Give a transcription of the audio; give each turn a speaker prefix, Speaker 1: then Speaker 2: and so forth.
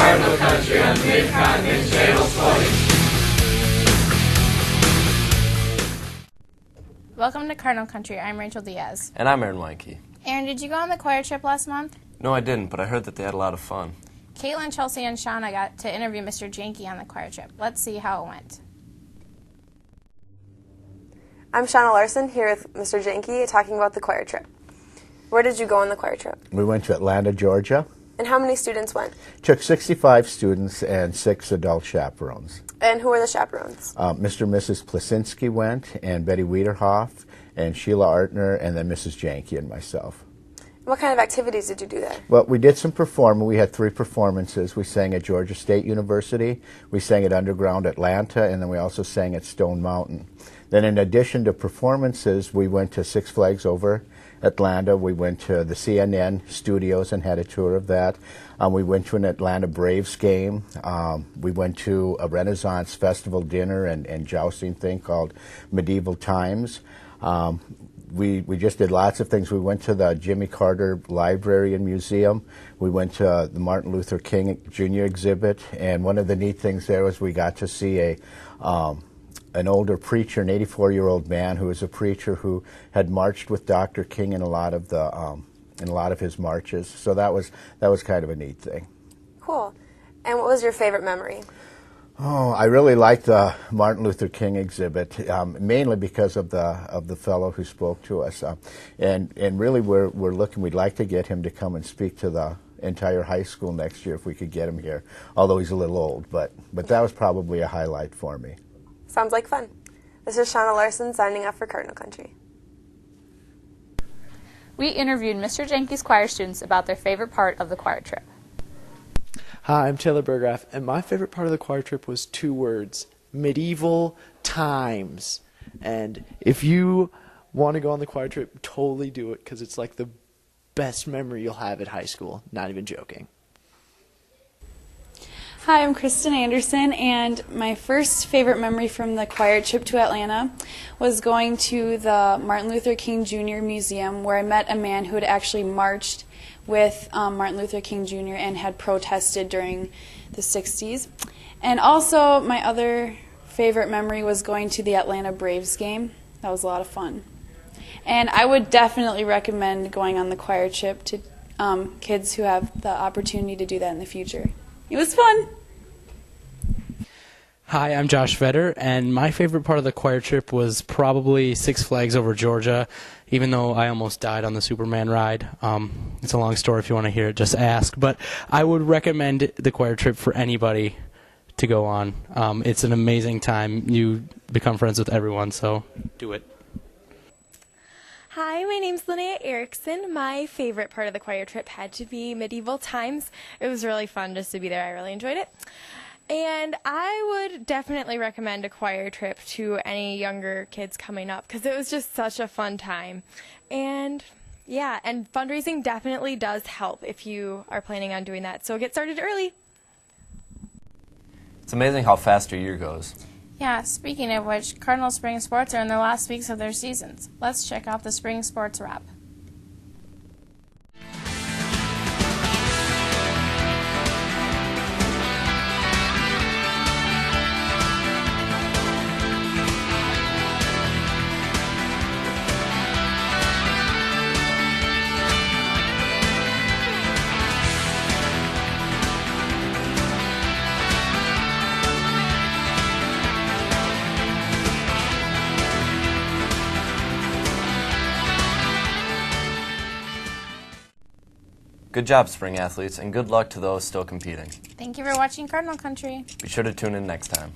Speaker 1: Cardinal Country on the Mid-Continent Channel 20.
Speaker 2: Welcome to Cardinal Country. I'm Rachel Diaz.
Speaker 3: And I'm Weinke.
Speaker 2: Aaron, did you go on the choir trip last month?
Speaker 3: No, I didn't, but I heard that they had a lot of fun.
Speaker 2: Caitlin, Chelsea, and Shanna got to interview Mr. Weinke on the choir trip. Let's see how it went.
Speaker 4: I'm Shanna Larson here with Mr. Weinke talking about the choir trip. Where did you go on the choir trip?
Speaker 5: We went to Atlanta, Georgia.
Speaker 4: And how many students went?
Speaker 5: Took 65 students and 6 adult chaperones.
Speaker 4: And who were the chaperones?
Speaker 5: Mr. and Mrs. Plasinski went, and Betty Wiederhoff, and Sheila Artner, and then Mrs. Weinke and myself.
Speaker 4: What kind of activities did you do there?
Speaker 5: Well, we did some performing. We had 3 performances. We sang at Georgia State University, we sang at Underground Atlanta, and then we also sang at Stone Mountain. Then in addition to performances, we went to Six Flags over Atlanta. We went to the CNN studios and had a tour of that. We went to an Atlanta Braves game. We went to a Renaissance Festival dinner and jousting thing called Medieval Times. We just did lots of things. We went to the Jimmy Carter Library and Museum. We went to the Martin Luther King Jr. exhibit, and one of the neat things there was we got to see an older preacher, an 84-year-old man who was a preacher who had marched with Dr. King in a lot of his marches. So that was kind of a neat thing.
Speaker 4: Cool. And what was your favorite memory?
Speaker 5: Oh, I really liked the Martin Luther King exhibit, mainly because of the fellow who spoke to us, and really we're looking. We'd like to get him to come and speak to the entire high school next year if we could get him here. Although he's a little old, but that was probably a highlight for me.
Speaker 4: Sounds like fun. This is Shanna Larson signing off for Cardinal Country.
Speaker 6: We interviewed Mr. Weinke's choir students about their favorite part of the choir trip.
Speaker 7: Hi, I'm Taylor Burgraff, and my favorite part of the choir trip was 2 words: medieval times. And if you want to go on the choir trip, totally do it, because it's like the best memory you'll have at high school. Not even joking.
Speaker 8: Hi, I'm Kristin Anderson, and my first favorite memory from the choir trip to Atlanta was going to the Martin Luther King Jr. Museum, where I met a man who had actually marched with Martin Luther King Jr. and had protested during the 60s. And also, my other favorite memory was going to the Atlanta Braves game. That was a lot of fun. And I would definitely recommend going on the choir trip to kids who have the opportunity to do that in the future. It was fun.
Speaker 9: Hi, I'm Josh Vetter, and my favorite part of the choir trip was probably Six Flags over Georgia, even though I almost died on the Superman ride. It's a long story. If you want to hear it, just ask. But I would recommend the choir trip for anybody to go on. It's an amazing time. You become friends with everyone, so do it.
Speaker 10: Hi, my name's Linnea Erickson. My favorite part of the choir trip had to be Medieval Times. It was really fun just to be there. I really enjoyed it. And I would definitely recommend a choir trip to any younger kids coming up because it was just such a fun time. And yeah, and fundraising definitely does help if you are planning on doing that. So get started early.
Speaker 3: It's amazing how fast your year goes.
Speaker 2: Yeah, speaking of which, Cardinal spring sports are in the last weeks of their seasons. Let's check out the spring sports wrap.
Speaker 3: Good job, spring athletes, and good luck to those still competing.
Speaker 2: Thank you for watching Cardinal Country.
Speaker 3: Be sure to tune in next time.